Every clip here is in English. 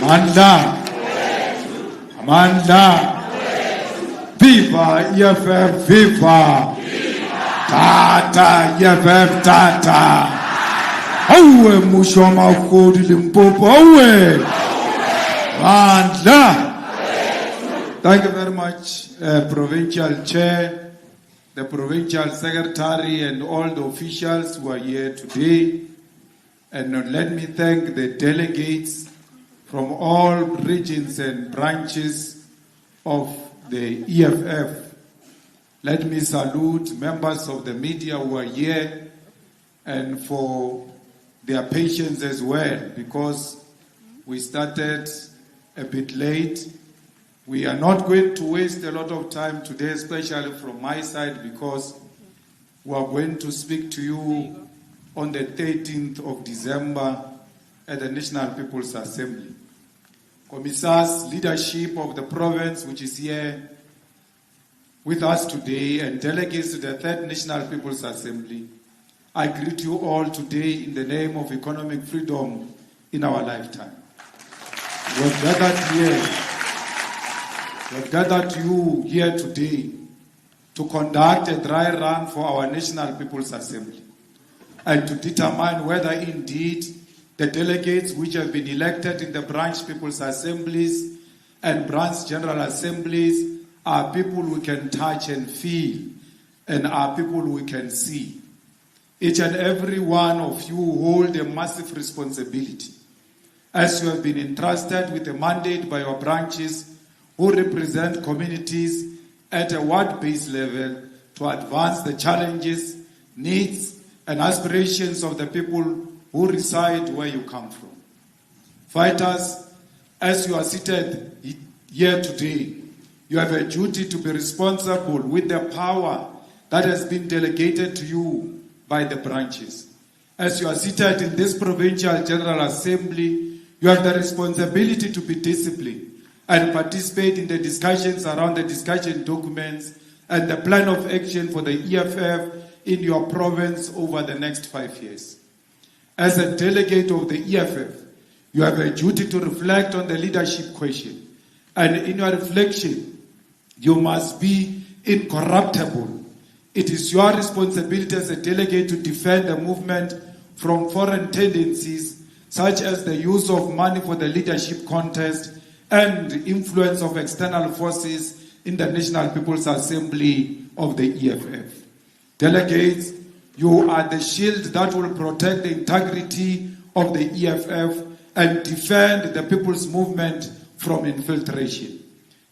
Amandla. Amandla. Viva EFF, viva. Tata EFF, tata. Awe mushoma ukodi Limpopo, awe. Amandla. Thank you very much, Provincial Chair, the Provincial Secretary, and all the officials who are here today. And let me thank the delegates from all regions and branches of the EFF. Let me salute members of the media who are here and for their patience as well, because we started a bit late. We are not going to waste a lot of time today, especially from my side, because we are going to speak to you on the 13th of December at the National People's Assembly. Commissar's leadership of the province, which is here with us today, and delegates to the 3rd National People's Assembly, I greet you all today in the name of economic freedom in our lifetime. We have gathered you here today to conduct a dry run for our National People's Assembly and to determine whether indeed the delegates which have been elected in the branch People's Assemblies and branch General Assemblies are people we can touch and feel and are people we can see. Each and every one of you hold a massive responsibility as you have been entrusted with a mandate by your branches who represent communities at a ward-based level to advance the challenges, needs, and aspirations of the people who reside where you come from. Fighters, as you are seated here today, you have a duty to be responsible with the power that has been delegated to you by the branches. As you are seated in this Provincial General Assembly, you have the responsibility to be disciplined and participate in the discussions around the discussion documents and the plan of action for the EFF in your province over the next 5 years. As a delegate of the EFF, you have a duty to reflect on the leadership question. And in your reflection, you must be incorruptible. It is your responsibility as a delegate to defend the movement from foreign tendencies, such as the use of money for the leadership contest and the influence of external forces in the National People's Assembly of the EFF. Delegates, you are the shield that will protect the integrity of the EFF and defend the people's movement from infiltration.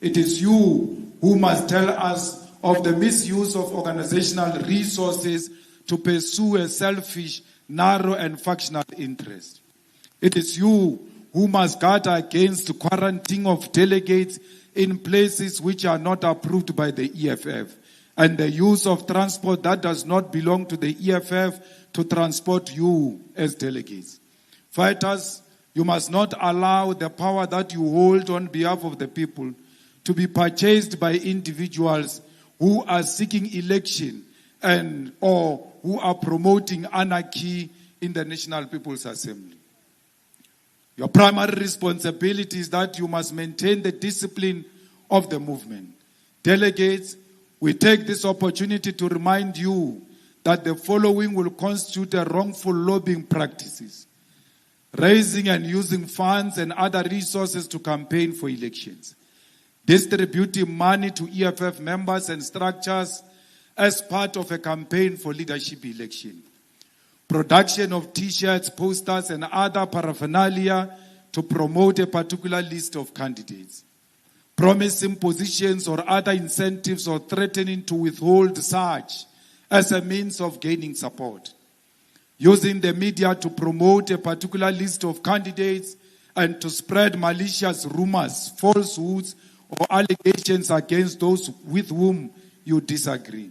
It is you who must tell us of the misuse of organizational resources to pursue a selfish, narrow, and factional interest. It is you who must guard against quarantine of delegates in places which are not approved by the EFF, and the use of transport that does not belong to the EFF to transport you as delegates. Fighters, you must not allow the power that you hold on behalf of the people to be purchased by individuals who are seeking election and or who are promoting anarchy in the National People's Assembly. Your primary responsibility is that you must maintain the discipline of the movement. Delegates, we take this opportunity to remind you that the following will constitute a wrongful lobbying practices: raising and using funds and other resources to campaign for elections, distributing money to EFF members and structures as part of a campaign for leadership election, production of T-shirts, posters, and other paraphernalia to promote a particular list of candidates, promising positions or other incentives or threatening to withhold such as a means of gaining support, using the media to promote a particular list of candidates and to spread malicious rumors, falsehoods, or allegations against those with whom you disagree,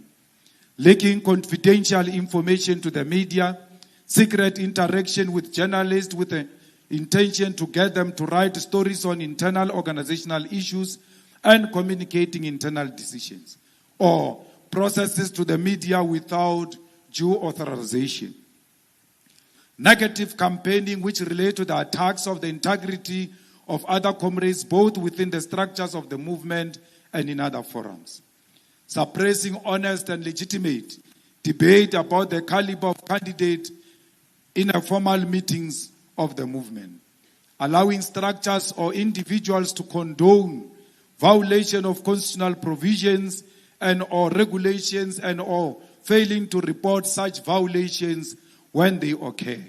leaking confidential information to the media, secret interaction with journalists with the intention to get them to write stories on internal organizational issues and communicating internal decisions, or processes to the media without due authorization. Negative campaigning which relate to the attacks of the integrity of other comrades, both within the structures of the movement and in other forums. Suppressing honest and legitimate debate about the caliber of candidate in formal meetings of the movement. Allowing structures or individuals to condone violation of constitutional provisions and or regulations and or failing to report such violations when they occur.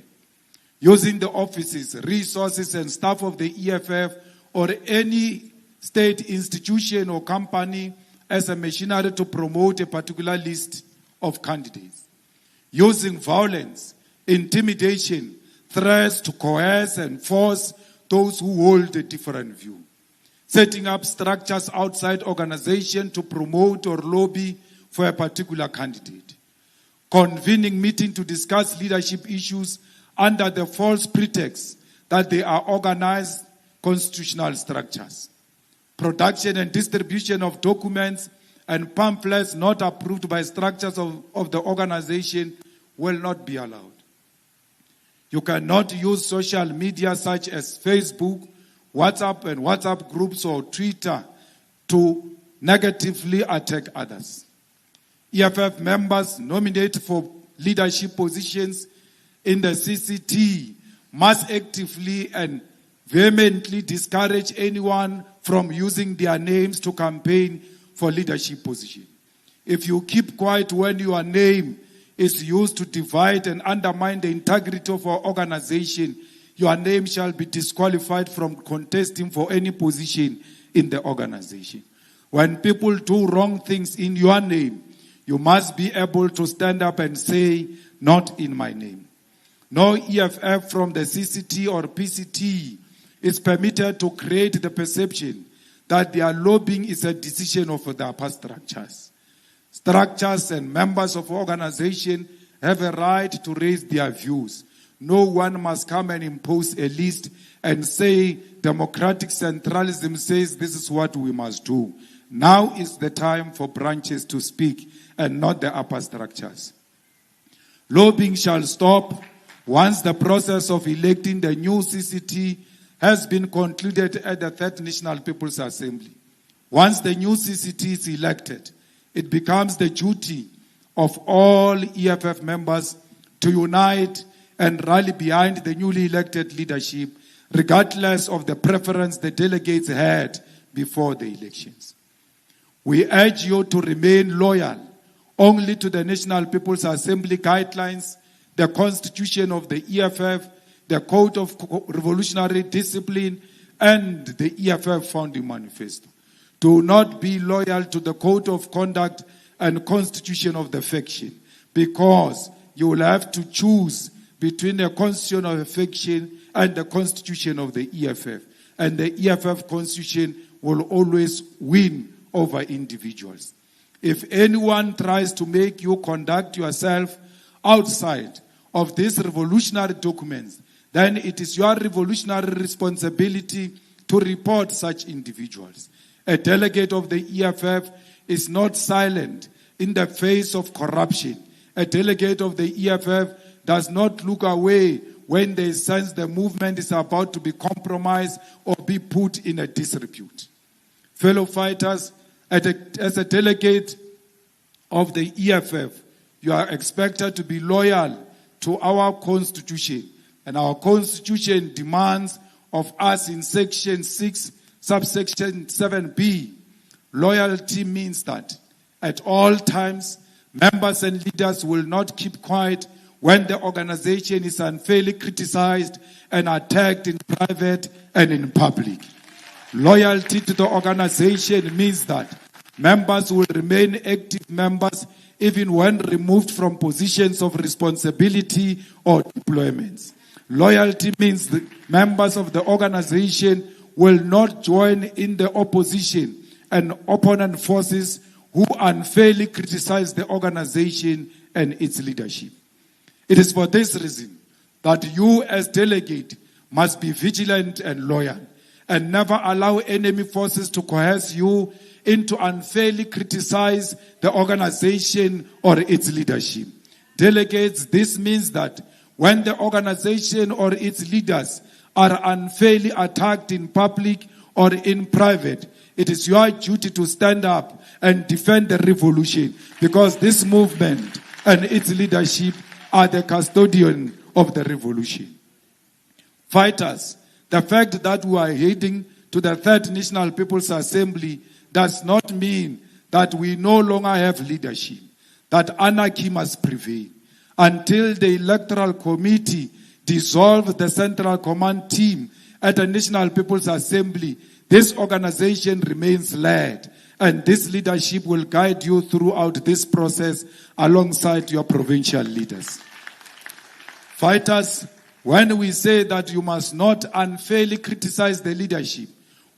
Using the offices, resources and staff of the EFF or any state institution or company as a machinery to promote a particular list of candidates. Using violence, intimidation, threats to coerce and force those who hold a different view. Setting up structures outside organization to promote or lobby for a particular candidate. Convening meetings to discuss leadership issues under the false pretext that they are organized constitutional structures. Production and distribution of documents and pamphlets not approved by structures of the organization will not be allowed. You cannot use social media such as Facebook, WhatsApp and WhatsApp groups or Twitter to negatively attack others. EFF members nominated for leadership positions in the CCT must actively and vehemently discourage anyone from using their names to campaign for leadership position. If you keep quiet when your name is used to divide and undermine the integrity of our organization, your name shall be disqualified from contesting for any position in the organization. When people do wrong things in your name, you must be able to stand up and say, not in my name. No EFF from the CCT or PCT is permitted to create the perception that their lobbying is a decision of the upper structures. Structures and members of organization have a right to raise their views. No one must come and impose a list and say democratic centralism says this is what we must do. Now is the time for branches to speak and not the upper structures. Lobbying shall stop once the process of electing the new CCT has been concluded at the Third National People's Assembly. Once the new CCT is elected, it becomes the duty of all EFF members to unite and rally behind the newly elected leadership, regardless of the preference the delegates had before the elections. We urge you to remain loyal only to the National People's Assembly guidelines, the Constitution of the EFF, the Code of Revolutionary Discipline, and the EFF Founding Manifesto. Do not be loyal to the Code of Conduct and Constitution of the faction, because you will have to choose between the Constitution of the faction and the Constitution of the EFF. And the EFF Constitution will always win over individuals. If anyone tries to make you conduct yourself outside of these revolutionary documents, then it is your revolutionary responsibility to report such individuals. A delegate of the EFF is not silent in the face of corruption. A delegate of the EFF does not look away when they sense the movement is about to be compromised or be put in a disrepute. Fellow fighters, as a delegate of the EFF, you are expected to be loyal to our Constitution. And our Constitution demands of us in Section 6, subsection 7b, loyalty means that at all times, members and leaders will not keep quiet when the organization is unfairly criticized and attacked in private and in public. Loyalty to the organization means that members will remain active members even when removed from positions of responsibility or deployments. Loyalty means that members of the organization will not join in the opposition and opponent forces who unfairly criticize the organization and its leadership. It is for this reason that you as delegate must be vigilant and loyal and never allow enemy forces to coerce you into unfairly criticize the organization or its leadership. Delegates, this means that when the organization or its leaders are unfairly attacked in public or in private, it is your duty to stand up and defend the revolution, because this movement and its leadership are the custodian of the revolution. Fighters, the fact that we are heading to the Third National People's Assembly does not mean that we no longer have leadership, that anarchy must prevail. Until the Electoral Committee dissolves the Central Command team at the National People's Assembly, this organization remains led, and this leadership will guide you throughout this process alongside your provincial leaders. Fighters, when we say that you must not unfairly criticize the leadership,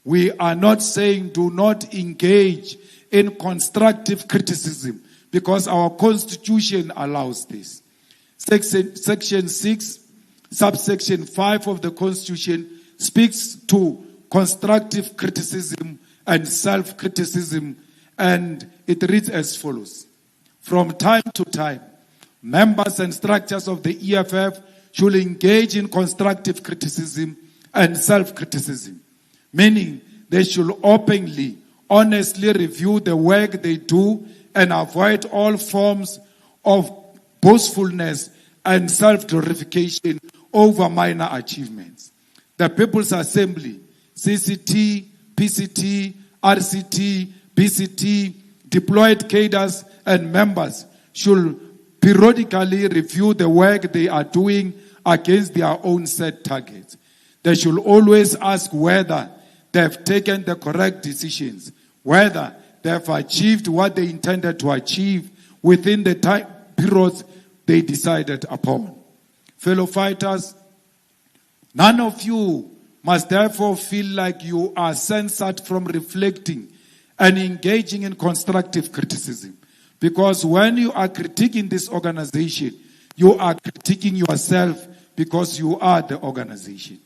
we are not saying do not engage in constructive criticism, because our Constitution allows this. Section 6, subsection 5 of the Constitution speaks to constructive criticism and self-criticism, and it reads as follows. From time to time, members and structures of the EFF should engage in constructive criticism and self-criticism, meaning they should openly, honestly review the work they do and avoid all forms of boastfulness and self-glorification over minor achievements. The People's Assembly, CCT, PCT, RCT, BCT, deployed cadres and members should periodically review the work they are doing against their own set targets. They should always ask whether they have taken the correct decisions, whether they have achieved what they intended to achieve within the time periods they decided upon. Fellow fighters, none of you must therefore feel like you are censored from reflecting and engaging in constructive criticism. Because when you are critiquing this organization, you are critiquing yourself, because you are the organization.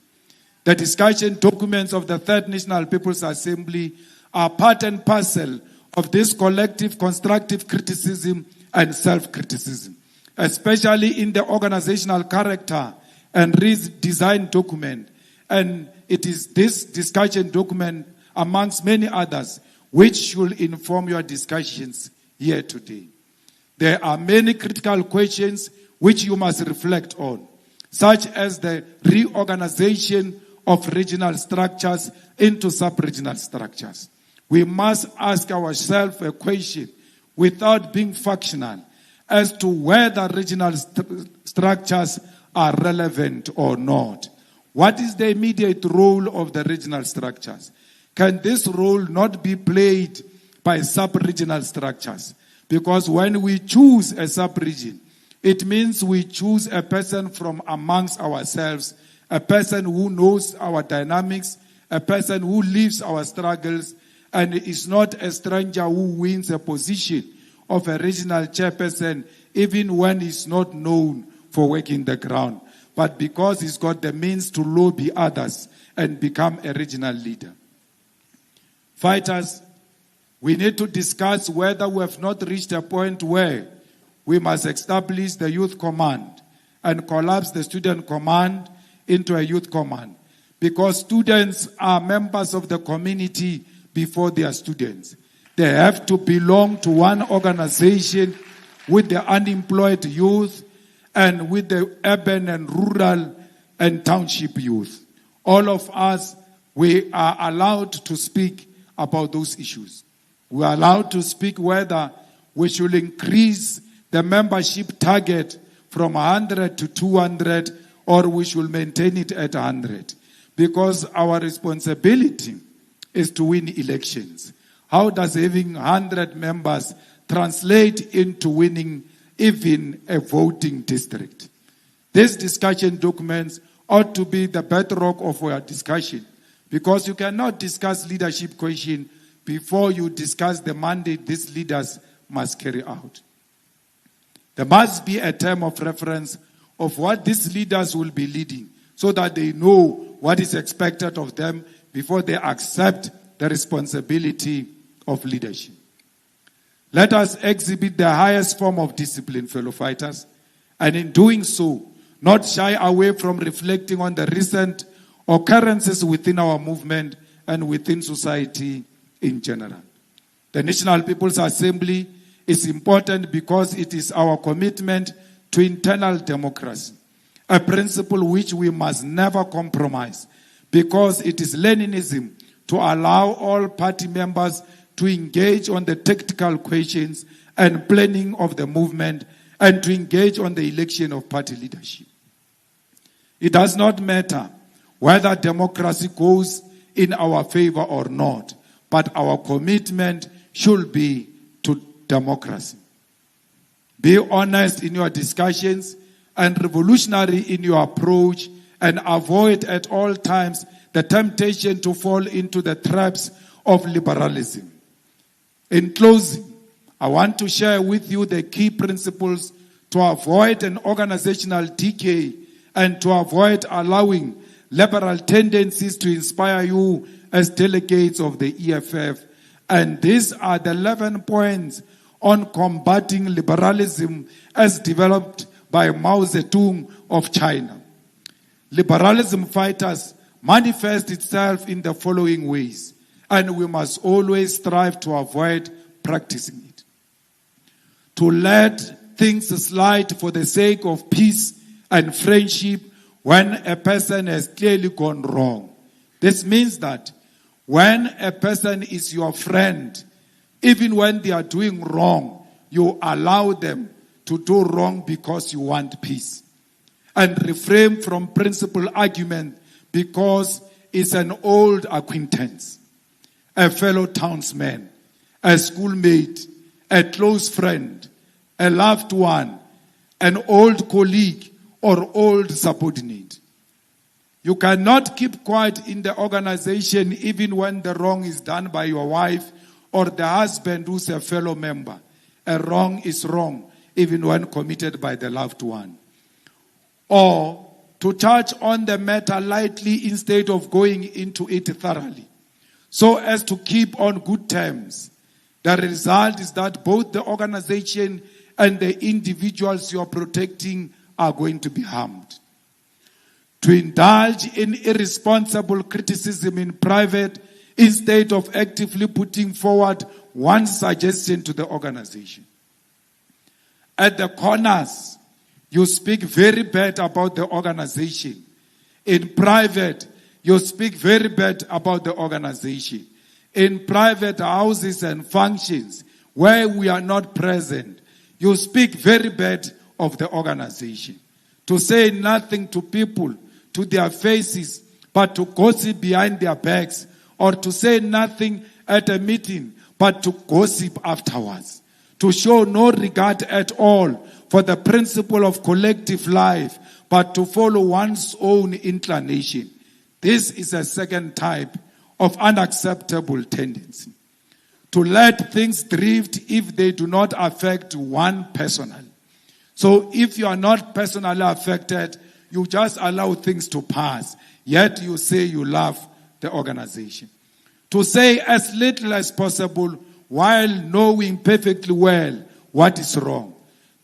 The discussion documents of the Third National People's Assembly are part and parcel of this collective constructive criticism and self-criticism, especially in the organizational character and design document. And it is this discussion document, amongst many others, which should inform your discussions here today. There are many critical questions which you must reflect on, such as the reorganization of regional structures into sub-regional structures. We must ask ourselves a question without being factional as to whether regional structures are relevant or not. What is the immediate role of the regional structures? Can this role not be played by sub-regional structures? Because when we choose a sub-region, it means we choose a person from amongst ourselves, a person who knows our dynamics, a person who lives our struggles, and is not a stranger who wins a position of a regional chairperson, even when he's not known for working the ground, but because he's got the means to lobby others and become a regional leader. Fighters, we need to discuss whether we have not reached a point where we must establish the youth command and collapse the student command into a youth command, because students are members of the community before they are students. They have to belong to one organization with the unemployed youth and with the urban and rural and township youth. All of us, we are allowed to speak about those issues. We are allowed to speak whether we should increase the membership target from 100 to 200, or we should maintain it at 100. Because our responsibility is to win elections. How does having 100 members translate into winning even a voting district? These discussion documents ought to be the bedrock of our discussion, because you cannot discuss leadership question before you discuss the mandate these leaders must carry out. There must be a term of reference of what these leaders will be leading, so that they know what is expected of them before they accept the responsibility of leadership. Let us exhibit the highest form of discipline, fellow fighters, and in doing so, not shy away from reflecting on the recent occurrences within our movement and within society in general. The National People's Assembly is important because it is our commitment to internal democracy, a principle which we must never compromise, because it is Leninism to allow all party members to engage on the tactical questions and planning of the movement and to engage on the election of party leadership. It does not matter whether democracy goes in our favor or not, but our commitment should be to democracy. Be honest in your discussions and revolutionary in your approach, and avoid at all times the temptation to fall into the traps of liberalism. In closing, I want to share with you the key principles to avoid an organizational decay and to avoid allowing liberal tendencies to inspire you as delegates of the EFF. And these are the 11 points on combating liberalism as developed by Mao Zedong of China. Liberalism fighters manifest itself in the following ways, and we must always strive to avoid practicing it. To let things slide for the sake of peace and friendship when a person has clearly gone wrong. This means that when a person is your friend, even when they are doing wrong, you allow them to do wrong because you want peace. And refrain from principal argument because it's an old acquaintance, a fellow townsman, a schoolmate, a close friend, a loved one, an old colleague, or old subordinate. You cannot keep quiet in the organization even when the wrong is done by your wife or the husband who's a fellow member. A wrong is wrong even when committed by the loved one. Or to touch on the matter lightly instead of going into it thoroughly, so as to keep on good terms. The result is that both the organization and the individuals you are protecting are going to be harmed. To indulge in irresponsible criticism in private instead of actively putting forward one suggestion to the organization. At the corners, you speak very bad about the organization. In private, you speak very bad about the organization. In private houses and functions where we are not present, you speak very bad of the organization. To say nothing to people, to their faces, but to gossip behind their backs, or to say nothing at a meeting, but to gossip afterwards. To show no regard at all for the principle of collective life, but to follow one's own inclination. This is a second type of unacceptable tendency. To let things drift if they do not affect one personally. So if you are not personally affected, you just allow things to pass, yet you say you love the organization. To say as little as possible while knowing perfectly well what is wrong.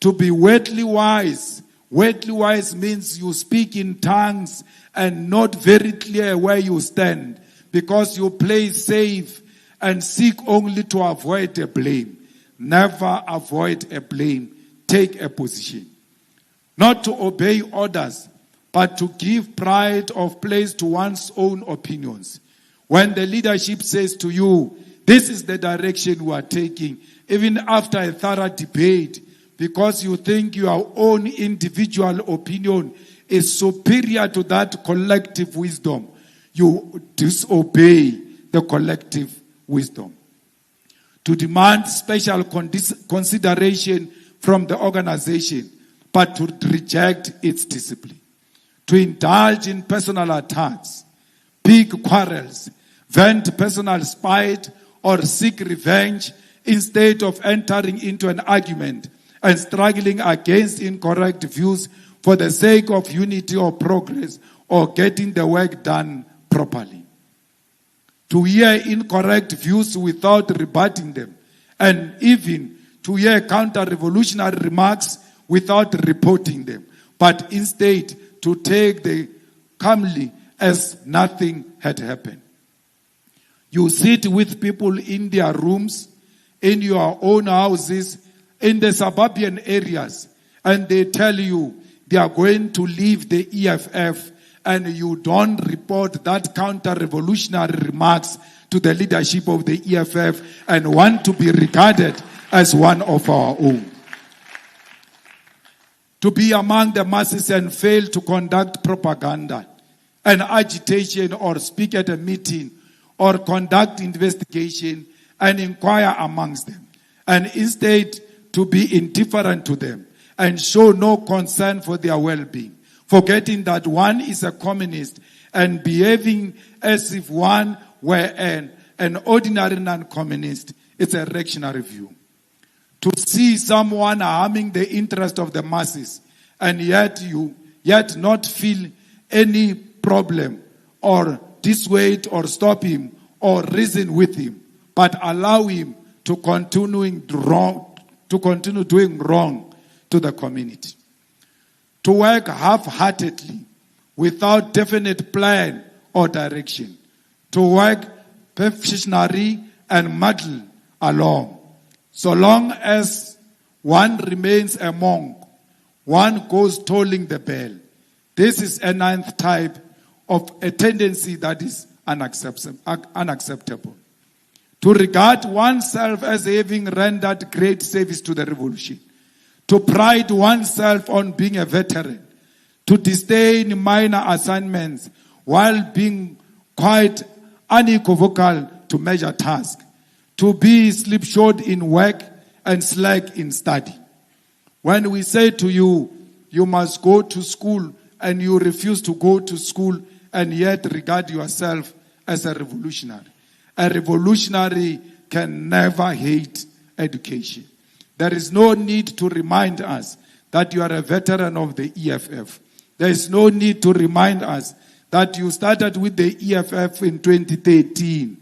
To be wordly wise. Wordly wise means you speak in tongues and not very clear where you stand, because you play safe and seek only to avoid a blame. Never avoid a blame. Take a position. Not to obey orders, but to give pride of place to one's own opinions. When the leadership says to you, this is the direction we are taking, even after a thorough debate, because you think your own individual opinion is superior to that collective wisdom, you disobey the collective wisdom. To demand special consideration from the organization, but to reject its discipline. To indulge in personal attacks, big quarrels, vent personal spite, or seek revenge instead of entering into an argument and struggling against incorrect views for the sake of unity or progress or getting the work done properly. To hear incorrect views without rebutting them, and even to hear counter-revolutionary remarks without reporting them, but instead to take the calmly as nothing had happened. You sit with people in their rooms, in your own houses, in the suburban areas, and they tell you they are going to leave the EFF, and you don't report that counter-revolutionary remarks to the leadership of the EFF and want to be regarded as one of our own. To be among the masses and fail to conduct propaganda and agitation or speak at a meeting or conduct investigation and inquire amongst them, and instead to be indifferent to them and show no concern for their well-being, forgetting that one is a communist and behaving as if one were an ordinary non-communist. It's a reactionary view. To see someone harming the interest of the masses and yet not feel any problem or dissuade or stop him or reason with him, but allow him to continue doing wrong to the community. To work half-heartedly without definite plan or direction. To work perfectionary and muddle along. So long as one remains a monk, one goes tolling the bell. This is a ninth type of a tendency that is unacceptable. To regard oneself as having rendered great service to the revolution. To pride oneself on being a veteran. To disdain minor assignments while being quite unequivocal to major tasks. To be slipshod in work and slack in study. When we say to you, you must go to school, and you refuse to go to school and yet regard yourself as a revolutionary. A revolutionary can never hate education. There is no need to remind us that you are a veteran of the EFF. There is no need to remind us that you started with the EFF in 2013.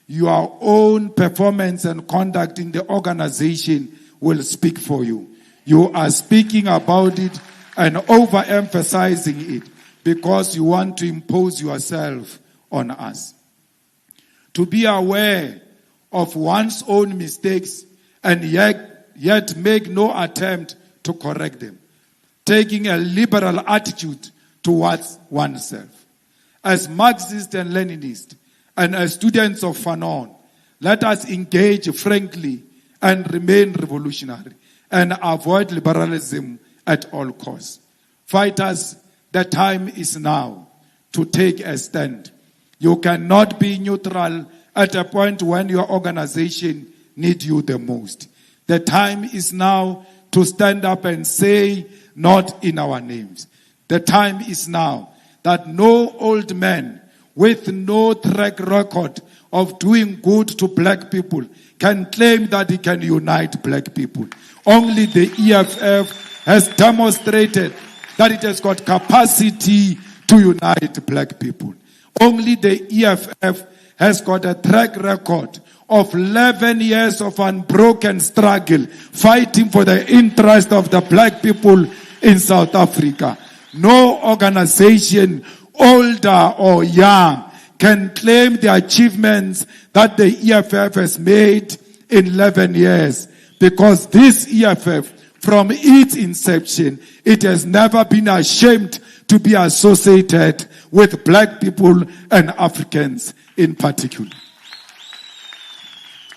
Your own performance and conduct in the organization will speak for you. You are speaking about it and overemphasizing it because you want to impose yourself on us. To be aware of one's own mistakes and yet make no attempt to correct them. Taking a liberal attitude towards oneself. As Marxists and Leninists and as students of Fanon, let us engage frankly and remain revolutionary and avoid liberalism at all costs. Fighters, the time is now to take a stand. You cannot be neutral at a point when your organization needs you the most. The time is now to stand up and say, not in our names. The time is now that no old man with no track record of doing good to black people can claim that he can unite black people. Only the EFF has demonstrated that it has got capacity to unite black people. Only the EFF has got a track record of 11 years of unbroken struggle, fighting for the interest of the black people in South Africa. No organization, older or young, can claim the achievements that the EFF has made in 11 years. Because this EFF, from its inception, it has never been ashamed to be associated with black people and Africans in particular.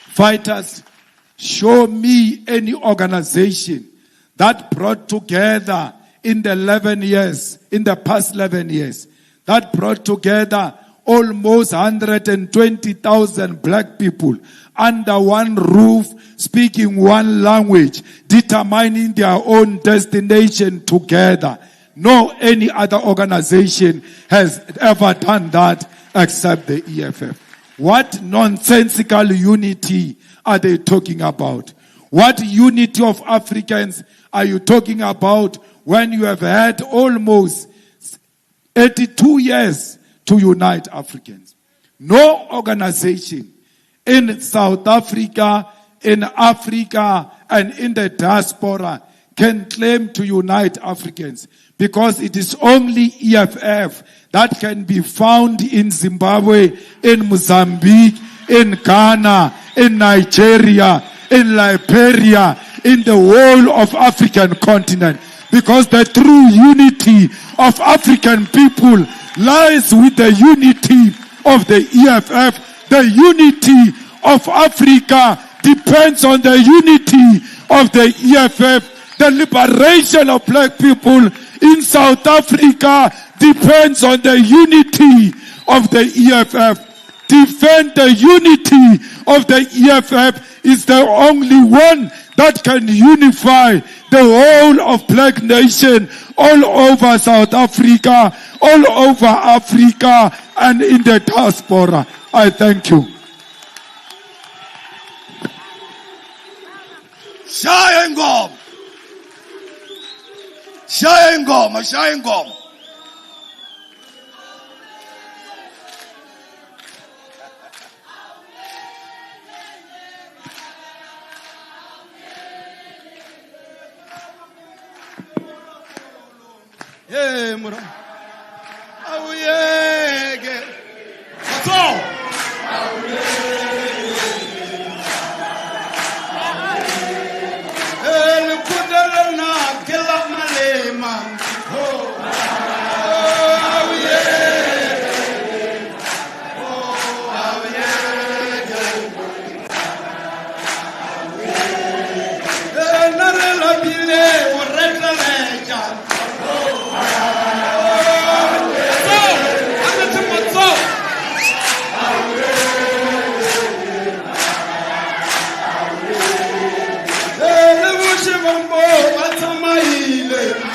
Fighters, show me any organization that brought together in the past 11 years, that brought together almost 120,000 black people under one roof, speaking one language, determining their own destination together. No any other organization has ever done that except the EFF. What nonsensical unity are they talking about? What unity of Africans are you talking about when you have had almost 82 years to unite Africans? No organization in South Africa, in Africa, and in the diaspora can claim to unite Africans because it is only EFF that can be found in Zimbabwe, in Mozambique, in Ghana, in Nigeria, in Liberia, in the whole of African continent. Because the true unity of African people lies with the unity of the EFF. The unity of Africa depends on the unity of the EFF. The liberation of black people in South Africa depends on the unity of the EFF. Defend the unity of the EFF is the only one that can unify the whole of black nation all over South Africa, all over Africa, and in the diaspora. I thank you. Shaya ingoma. Shaya ingoma, shaya ingoma. Hey, mura. Awuyeke. So. El kudala na kila Malema. Oh. Awuyeke. Oh, awuyeke. Narela bile ureta leja. Atamaile.